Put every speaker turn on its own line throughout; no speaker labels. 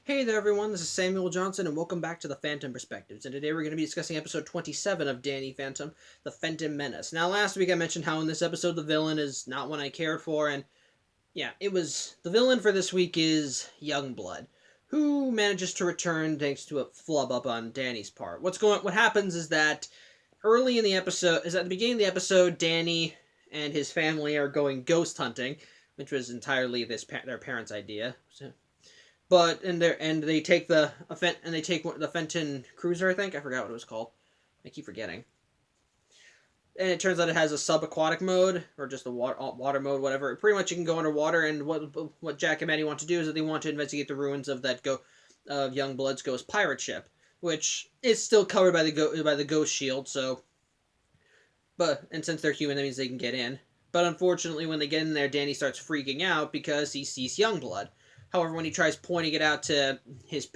Hey there everyone, this is Samuel Johnson and welcome back to the Phantom Perspectives, and today we're going to be discussing episode 27 of Danny Phantom, the Fenton Menace. Now last week I mentioned how in this episode the villain is not one I cared for, and yeah, the villain for this week is Youngblood, who manages to return thanks to a flub up on Danny's part. What happens is that early in the episode, at the beginning of the episode, Danny and his family are going ghost hunting, which was entirely their parents' idea. But they take the Fenton cruiser. I think I forgot what it was called. I keep forgetting. And it turns out it has a subaquatic mode or just a water mode, whatever. Pretty much you can go underwater. And what Jack and Maddie want to do is that they want to investigate the ruins of Youngblood's ghost pirate ship, which is still covered by the ghost shield. And since they're human, that means they can get in. But unfortunately, when they get in there, Danny starts freaking out because he sees Youngblood. However, when he tries pointing it out to his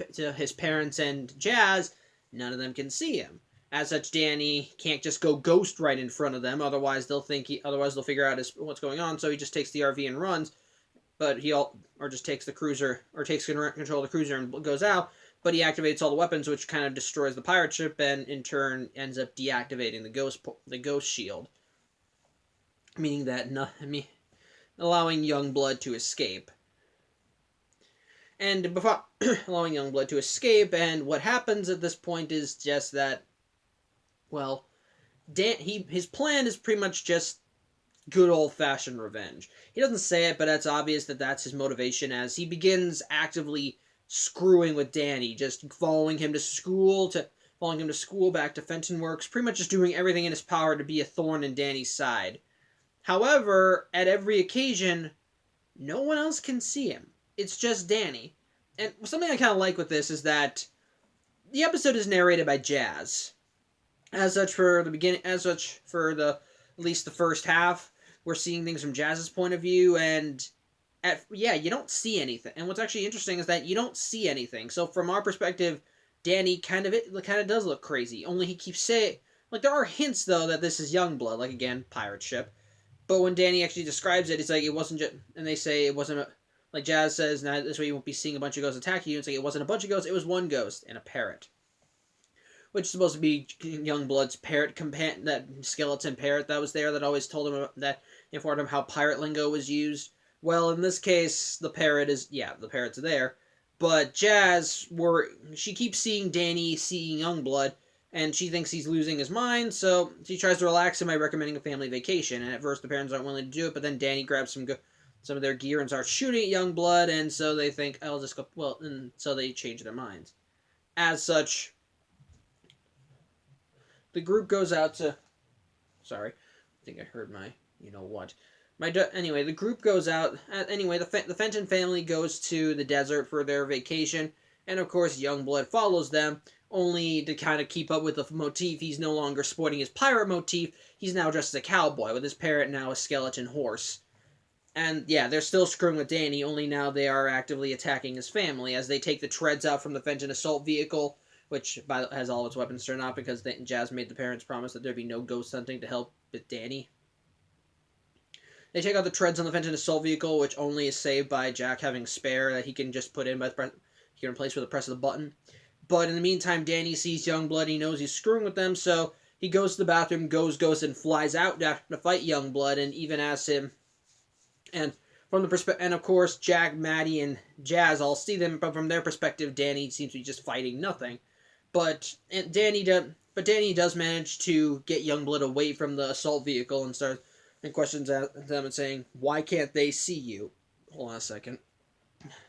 parents and Jazz, none of them can see him. As such, Danny can't just go ghost right in front of them, otherwise they'll figure out what's going on. So he just takes the RV and runs, just takes the cruiser or takes control of the cruiser and goes out. But he activates all the weapons, which kind of destroys the pirate ship, and in turn ends up deactivating the ghost shield, meaning that allowing Youngblood to escape. And before allowing Youngblood to escape, and what happens at this point is just that, well, his plan is pretty much just good old-fashioned revenge. He doesn't say it, but it's obvious that that's his motivation, as he begins actively screwing with Danny, just following him to school, back to Fenton Works, pretty much just doing everything in his power to be a thorn in Danny's side. However, at every occasion, no one else can see him. It's just Danny. And something I kind of like with this is that the episode is narrated by Jazz. As such, at least the first half, we're seeing things from Jazz's point of view, and you don't see anything. And what's actually interesting is that you don't see anything. So from our perspective, Danny kind of does look crazy. Only he keeps saying, there are hints though that this is Youngblood, again, pirate ship. But when Danny actually describes it, it's like it wasn't just, and they say it wasn't like Jazz says, now this way you won't be seeing a bunch of ghosts attack you. It's like it wasn't a bunch of ghosts, it was one ghost and a parrot. Which is supposed to be Youngblood's parrot that skeleton parrot that was there that always told him that informed him how pirate lingo was used. Well, in this case, the parrot's there. But she keeps seeing Danny seeing Youngblood, and she thinks he's losing his mind, so she tries to relax him by recommending a family vacation. And at first the parents aren't willing to do it, but then Danny grabs some of their gear and starts shooting at Youngblood, and so they think, I'll just go, and so they change their minds. As such, the group goes out to, sorry, I think I heard anyway, the group goes out, the Fenton family goes to the desert for their vacation, and of course Youngblood follows them, only to kind of keep up with the motif. He's no longer sporting his pirate motif, he's now dressed as a cowboy, with his parrot now a skeleton horse. And yeah, they're still screwing with Danny, only now they are actively attacking his family as they take the treads out from the Fenton assault vehicle, which has all of its weapons turned off because Jazz made the parents promise that there'd be no ghost hunting to help with Danny. They take out the treads on the Fenton assault vehicle, which only is saved by Jack having a spare that he can just put in he can replace with a press of the button. But in the meantime, Danny sees Youngblood, he knows he's screwing with them, so he goes to the bathroom, goes ghost, and flies out to fight Youngblood, and even asks him. And of course, Jack, Maddie, and Jazz all see them, but from their perspective, Danny seems to be just fighting nothing. But Danny does manage to get Youngblood away from the assault vehicle and questions them and saying, "Why can't they see you?" Hold on a second.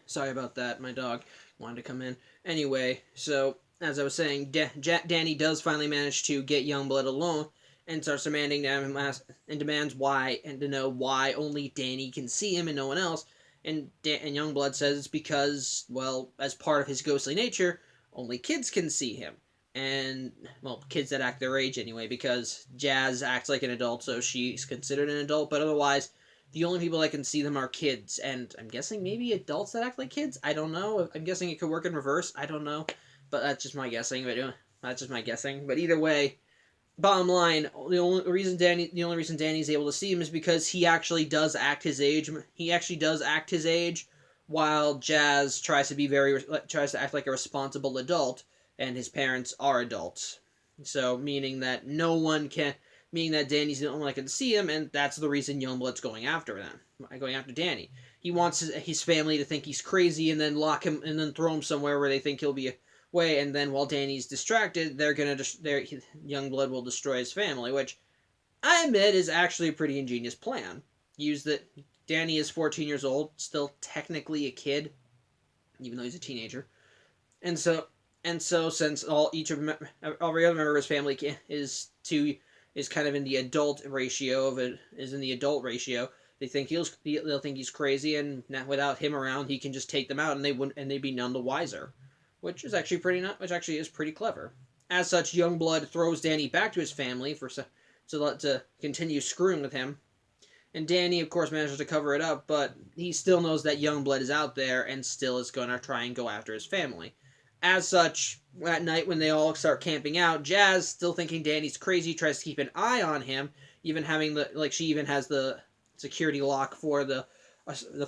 Sorry about that. My dog wanted to come in. Anyway, so as I was saying, Danny does finally manage to get Youngblood alone, and starts demanding and demands why, and to know why only Danny can see him and no one else. And Youngblood says it's because, well, as part of his ghostly nature, only kids can see him. And, well, kids that act their age anyway, because Jazz acts like an adult, so she's considered an adult, but otherwise, the only people that can see them are kids. And I'm guessing maybe adults that act like kids? I don't know. I'm guessing it could work in reverse. I don't know. But that's just my guessing. But either way, bottom line, the only reason Danny's able to see him is because he actually does act his age. while Jazz tries to act like a responsible adult, and his parents are adults. So meaning that Danny's the only one that can see him, and that's the reason Youngblood's going after Danny. He wants his family to think he's crazy, and then lock him, and then throw him somewhere where they think he'll be away. And then while Danny's distracted, Youngblood will destroy his family, which I admit is actually a pretty ingenious plan. Use that Danny is 14 years old, still technically a kid, even though he's a teenager, and so since every other member of his family is kind of in the adult ratio they'll think he's crazy, and without him around, he can just take them out, and they'd be none the wiser, which is actually pretty clever. As such, Youngblood throws Danny back to his family to continue screwing with him. And Danny, of course, manages to cover it up, but he still knows that Youngblood is out there and still is going to try and go after his family. As such, at night when they all start camping out, Jazz, still thinking Danny's crazy, tries to keep an eye on him, even having she even has the security lock for the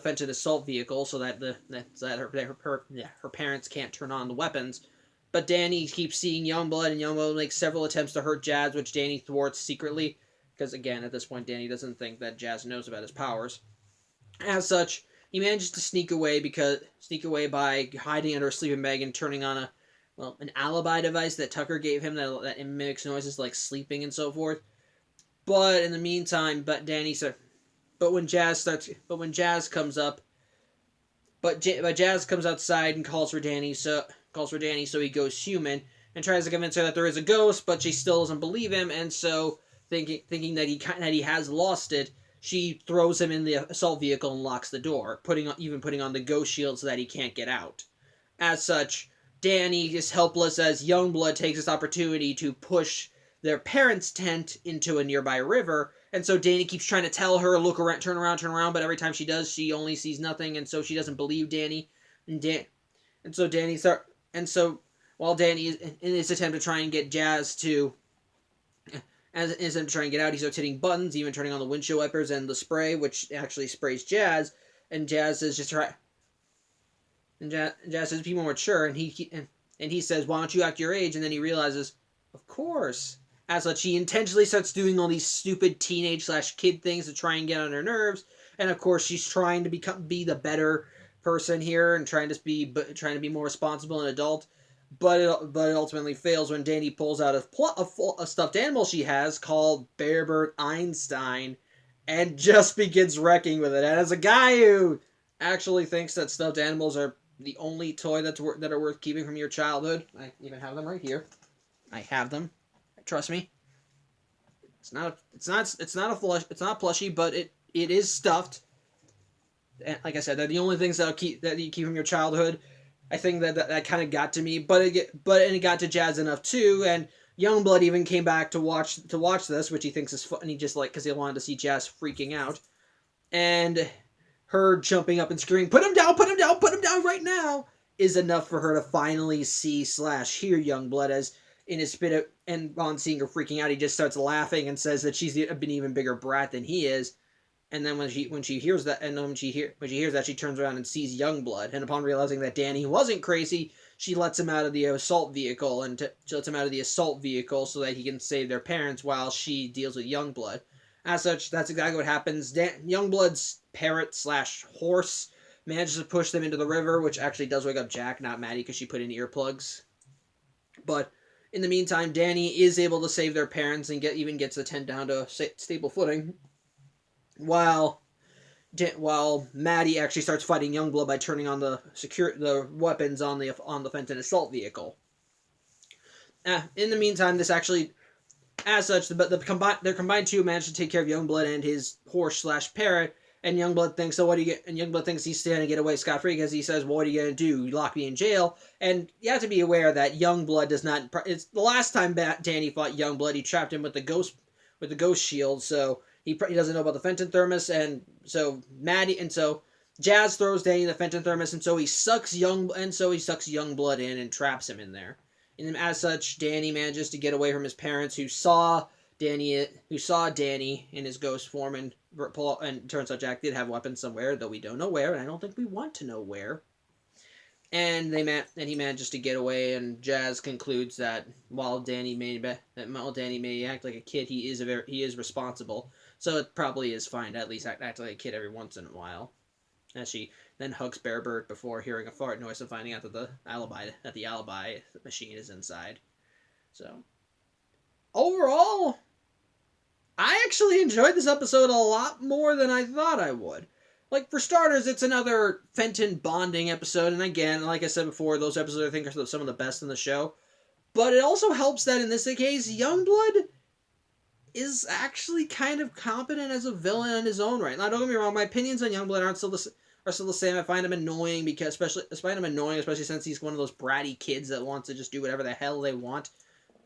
Fenton assault vehicle, so that her parents can't turn on the weapons. But Danny keeps seeing Youngblood, and Youngblood makes several attempts to hurt Jazz, which Danny thwarts secretly. Because, again, at this point, Danny doesn't think that Jazz knows about his powers. As such, he manages to sneak away by hiding under a sleeping bag and turning on an alibi device that Tucker gave him that mimics noises like sleeping and so forth. But in the meantime, when Jazz comes outside and calls for Danny, so he goes human and tries to convince her that there is a ghost, but she still doesn't believe him, and so thinking that he has lost it, she throws him in the assault vehicle and locks the door, putting on the ghost shield so that he can't get out. As such, Danny is helpless as Youngblood takes this opportunity to push their parents' tent into a nearby river, and so Danny keeps trying to tell her, look around, turn around, but every time she does, she only sees nothing, and so she doesn't believe Danny. While Danny is in his attempt to try and get Jazz to get out, he starts hitting buttons, even turning on the windshield wipers and the spray, which actually sprays Jazz. And Jazz says, Jazz says, be more mature, and he says, why don't you act your age? And then he realizes, of course. As such, he intentionally starts doing all these stupid teenage/kid things to try and get on her nerves. And of course, she's trying to be the better person here and trying to be more responsible and adult. But it ultimately fails when Danny pulls out a stuffed animal she has called Bearbird Einstein and just begins wrecking with it. And as a guy who actually thinks that stuffed animals are the only toy that are worth keeping from your childhood, I even have them right here. I have them. Trust me. It's not plushy, but it is stuffed. And like I said, they're the only things that you keep from your childhood. I think that kind of got to me, but it got to Jazz enough too. And Youngblood even came back to watch this, which he thinks is funny, just like because he wanted to see Jazz freaking out, and her jumping up and screaming, "Put him down! Put him down! Put him down right now!" is enough for her to finally see/hear Youngblood as in his spit. And on seeing her freaking out, he just starts laughing and says that she's been even bigger brat than he is. And then when she hears that, she turns around and sees Youngblood. And upon realizing that Danny wasn't crazy, she lets him out of the assault vehicle so that he can save their parents while she deals with Youngblood. As such, that's exactly what happens. Youngblood's parrot/horse manages to push them into the river, which actually does wake up Jack, not Maddie, because she put in earplugs. But in the meantime, Danny is able to save their parents and gets the tent down to stable footing. While Maddie actually starts fighting Youngblood by turning on the weapons on the Fenton assault vehicle. In the meantime, their combined two manage to take care of Youngblood and his horse/parrot. And Youngblood thinks he's going to get away scot-free because he says, well, what are you going to do? You lock me in jail? And you have to be aware that Youngblood does not... It's the last time Danny fought Youngblood, he trapped him with the ghost shield, so he doesn't know about the Fenton thermos, and so Jazz throws Danny the Fenton thermos, and so he sucks Youngblood in and traps him in there. And as such, Danny manages to get away from his parents, who saw who saw Danny in his ghost form, and turns out Jack did have weapons somewhere, though we don't know where, and I don't think we want to know where. And he manages to get away, and Jazz concludes that while Danny may act like a kid, he is responsible. So it probably is fine to at least act like a kid every once in a while. As she then hugs Bearbird before hearing a fart noise and finding out that the alibi machine is inside. So overall, I actually enjoyed this episode a lot more than I thought I would. Like, for starters, it's another Fenton bonding episode, and again, like I said before, those episodes I think are some of the best in the show. But it also helps that in this case, Youngblood is actually kind of competent as a villain in his own right. Now, don't get me wrong, my opinions on Youngblood are still the same. I find him annoying especially since he's one of those bratty kids that wants to just do whatever the hell they want.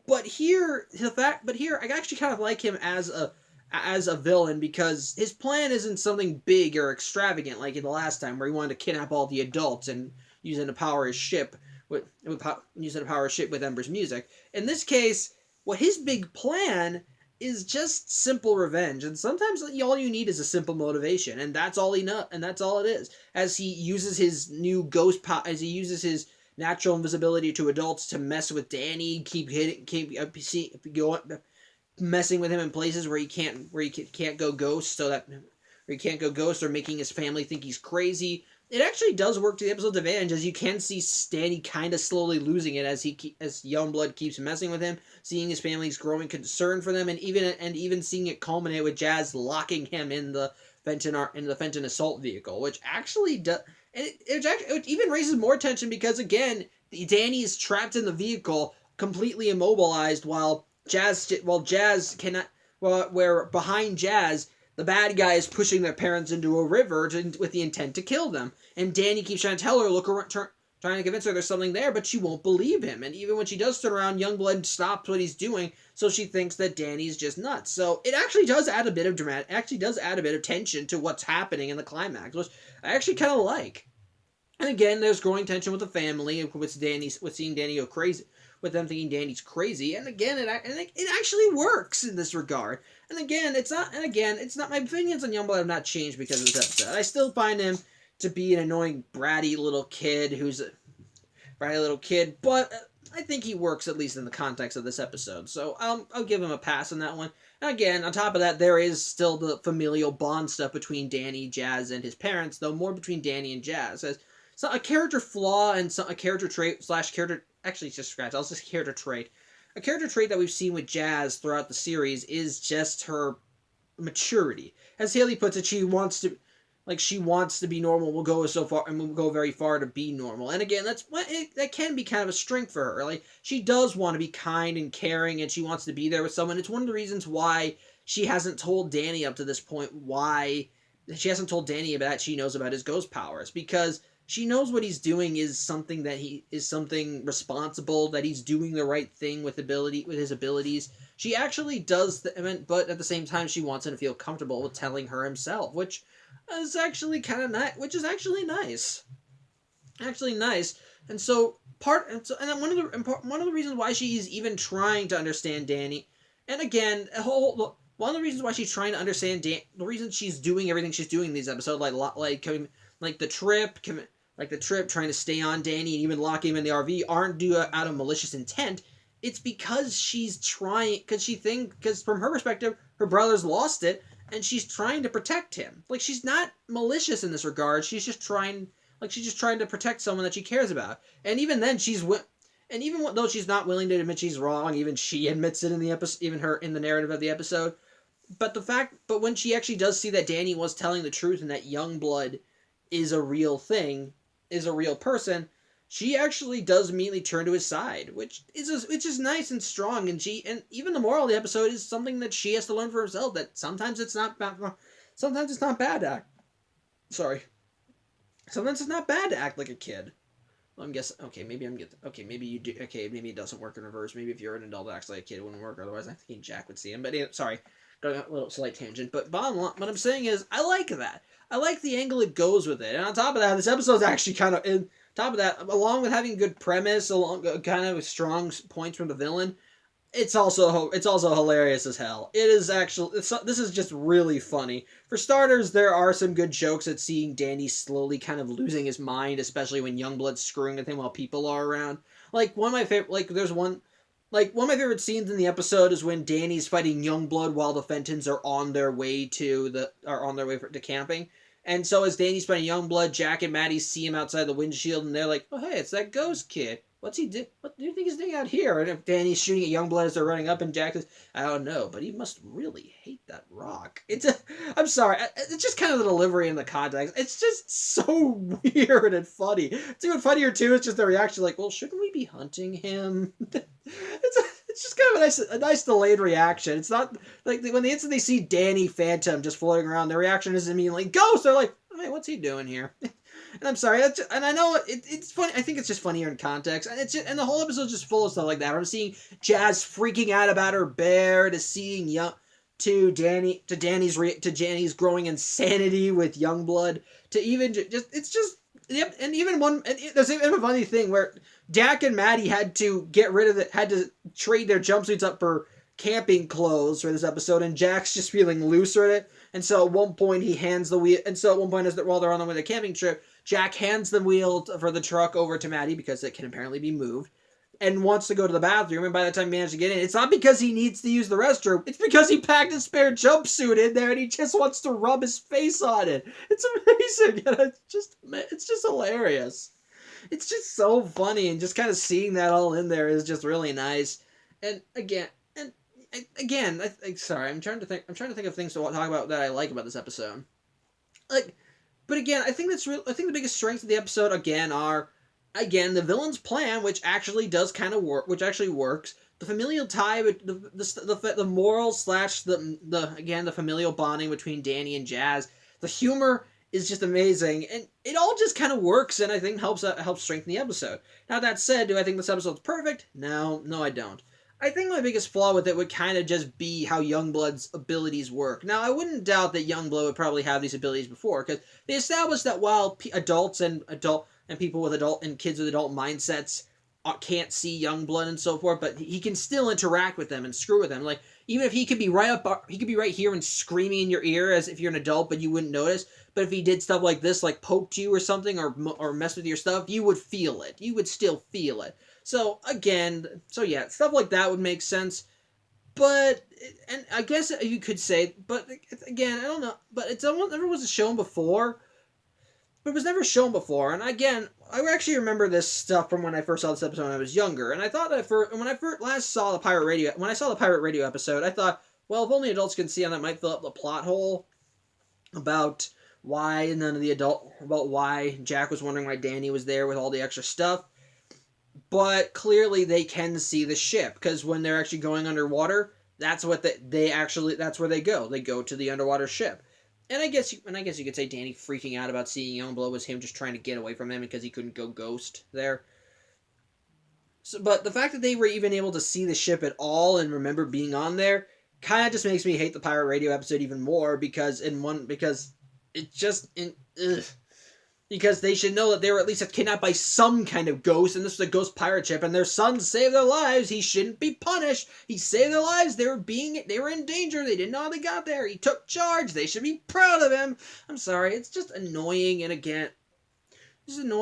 But here, I actually kind of like him as a villain, because his plan isn't something big or extravagant like in the last time where he wanted to kidnap all the adults and using to power his ship with Ember's music. In this case, what his big plan is just simple revenge, and sometimes all you need is a simple motivation, and that's all it is. As he uses his new as he uses his natural invisibility to adults to mess with Danny, messing with him in places where he can't go ghost, or making his family think he's crazy. It actually does work to the episode's advantage, as you can see Danny kind of slowly losing it as Youngblood keeps messing with him, seeing his family's growing concern for them, and even seeing it culminate with Jazz locking him in the Fenton assault vehicle, which actually does. And it even raises more tension because, again, Danny is trapped in the vehicle, completely immobilized, while Jazz cannot. Where behind Jazz, the bad guy is pushing their parents into a river with the intent to kill them, and Danny keeps trying to tell her, trying to convince her there's something there, but she won't believe him. And even when she does turn around, Youngblood stops what he's doing, so she thinks that Danny's just nuts. So it actually does add a bit of tension to what's happening in the climax, which I actually kind of like. And again, there's growing tension with the family, with seeing Danny go crazy, with them thinking Danny's crazy. And again, it actually works in this regard. And again, it's not. My opinions on Youngblood have not changed because of this episode. I still find him to be an annoying, bratty little kid but I think he works, at least in the context of this episode. So I'll give him a pass on that one. And again, on top of that, there is still the familial bond stuff between Danny, Jazz, and his parents, though more between Danny and Jazz. As a character flaw and a character trait character trait. A character trait that we've seen with Jazz throughout the series is just her maturity. As Haley puts it, she wants to be normal. Will go so far, and will go very far to be normal. And again, that can be kind of a strength for her. Like, she does want to be kind and caring, and she wants to be there with someone. It's one of the reasons why she hasn't told Danny up to this point that she knows about his ghost powers, because she knows what he's doing is something responsible, that he's doing the right thing with his abilities. She actually does, but at the same time, she wants him to feel comfortable with telling her himself, which is actually kind of nice. Which is actually nice. Actually nice. And then one of the reasons why she's even trying to understand Danny, and again, one of the reasons why she's trying to understand Danny, the reason she's doing everything she's doing in these episodes, like the trip, trying to stay on Danny and even locking him in the RV, aren't due out of malicious intent. It's because because from her perspective, her brother's lost it, and she's trying to protect him. Like, she's not malicious in this regard. She's just trying to protect someone that she cares about. And even then, though she's not willing to admit she's wrong, even she admits it in the episode, even her in the narrative of the episode. But when she actually does see that Danny was telling the truth and that Youngblood is a real person, she actually does immediately turn to his side, which is nice and strong. And even the moral of the episode is something that she has to learn for herself, that sometimes it's not bad to act. Sometimes it's not bad to act like a kid. I'm guessing. Okay, maybe maybe you do. Okay, maybe it doesn't work in reverse. Maybe if you're an adult that acts like a kid, it wouldn't work. Otherwise, I think Jack would see him. But sorry, going on a little slight tangent. But bottom line, what I'm saying is, I like that. I like the angle it goes with it. And on top of that, this episode's actually kind of top of that, along with having good premise, along kind of strong points from the villain, it's also hilarious as hell. It is actually this is just really funny. For starters, there are some good jokes at seeing Danny slowly kind of losing his mind, especially when Youngblood's screwing with him while people are around. Like one of my favorite, one of my favorite scenes in the episode is when Danny's fighting Youngblood while the Fentons are on their way to camping. And so as Danny's fighting Youngblood, Jack and Maddie see him outside the windshield, and they're like, "Oh hey, it's that ghost kid. What's he do? What do you think he's doing out here?" And if Danny's shooting at Youngblood as they're running up, and Jack says, "I don't know, but he must really hate that rock." I'm sorry, it's just kind of the delivery and the context. It's just so weird and funny. It's even funnier too. It's just the reaction, like, "Well, shouldn't we be hunting him?" It's just kind of a nice delayed reaction. It's not like when the instant they see Danny Phantom just floating around, their reaction isn't immediately ghost. They're like, "Hey, what's he doing here?" And I'm sorry, and I know it's funny. I think it's just funnier in context, and the whole episode's just full of stuff like that. From seeing Jazz freaking out about her bear, to seeing Danny's growing insanity with Youngblood, to even yep. And there's even a funny thing where Jack and Maddie had to trade their jumpsuits up for camping clothes for this episode, and Jack's just feeling looser at it. And so at one point he hands the wheel. And so at one point, while they're on the way to the camping trip, Jack hands the wheel for the truck over to Maddie because it can apparently be moved, and wants to go to the bathroom. And by the time he manages to get in, it's not because he needs to use the restroom. It's because he packed his spare jumpsuit in there and he just wants to rub his face on it. It's amazing. And it's just hilarious. It's just so funny, and just kind of seeing that all in there is just really nice. And again, sorry, I'm trying to think of things to talk about that I like about this episode. But again, I think the biggest strengths of the episode are the villain's plan, which actually does kind of work, which actually works. The familial tie, the moral / the familial bonding between Danny and Jazz. The humor is just amazing, and it all just kind of works, and I think helps strengthen the episode. Now that said, do I think this episode's perfect? No, I don't. I think my biggest flaw with it would kind of just be how Youngblood's abilities work. Now, I wouldn't doubt that Youngblood would probably have these abilities before, because they established that while adults and people with kids with adult mindsets can't see Youngblood and so forth, but he can still interact with them and screw with them. Like, even if he could be right here and screaming in your ear as if you're an adult, but you wouldn't notice. But if he did stuff like this, like poked you or something, or messed with your stuff, you would feel it. You would still feel it. So yeah, stuff like that would make sense. But, and I guess you could say, but again, I don't know. But never was shown before. But it was never shown before. And again, I actually remember this stuff from when I first saw this episode when I was younger. And I thought that when I first saw the Pirate Radio episode, I thought, well, if only adults can see how that might fill up the plot hole about why Jack was wondering why Danny was there with all the extra stuff. But clearly they can see the ship, because when they're actually going underwater, that's where they go. They go to the underwater ship. And I guess you could say Danny freaking out about seeing Youngblood was him just trying to get away from him because he couldn't go ghost there. So, but the fact that they were even able to see the ship at all and remember being on there kind of just makes me hate the Pirate Radio episode even more, because because they should know that they were at least kidnapped by some kind of ghost, and this was a ghost pirate ship, and their son saved their lives. He shouldn't be punished. He saved their lives. They were in danger. They didn't know how they got there. He took charge. They should be proud of him. I'm sorry. It's just annoying, and again, and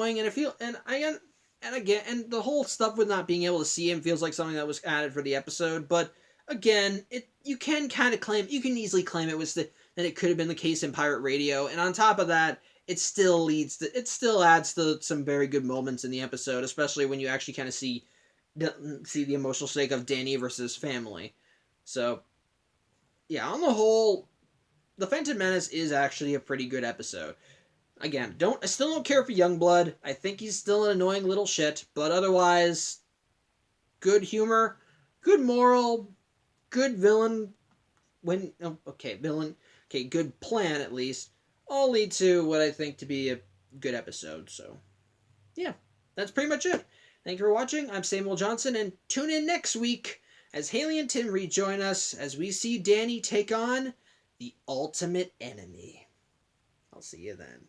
the whole stuff with not being able to see him feels like something that was added for the episode. But again, you can easily claim that it could have been the case in Pirate Radio, and on top of that, it still adds to some very good moments in the episode, especially when you actually kind of see the emotional stake of Danny versus family. So, yeah, on the whole, The Fenton Menace is actually a pretty good episode. Again, I still don't care for Youngblood. I think he's still an annoying little shit, but otherwise, good humor, good moral, good villain. Good plan at least. All lead to what I think to be a good episode. So, yeah, that's pretty much it. Thank you for watching. I'm Samuel Johnson, and tune in next week as Haley and Tim rejoin us as we see Danny take on the ultimate enemy. I'll see you then.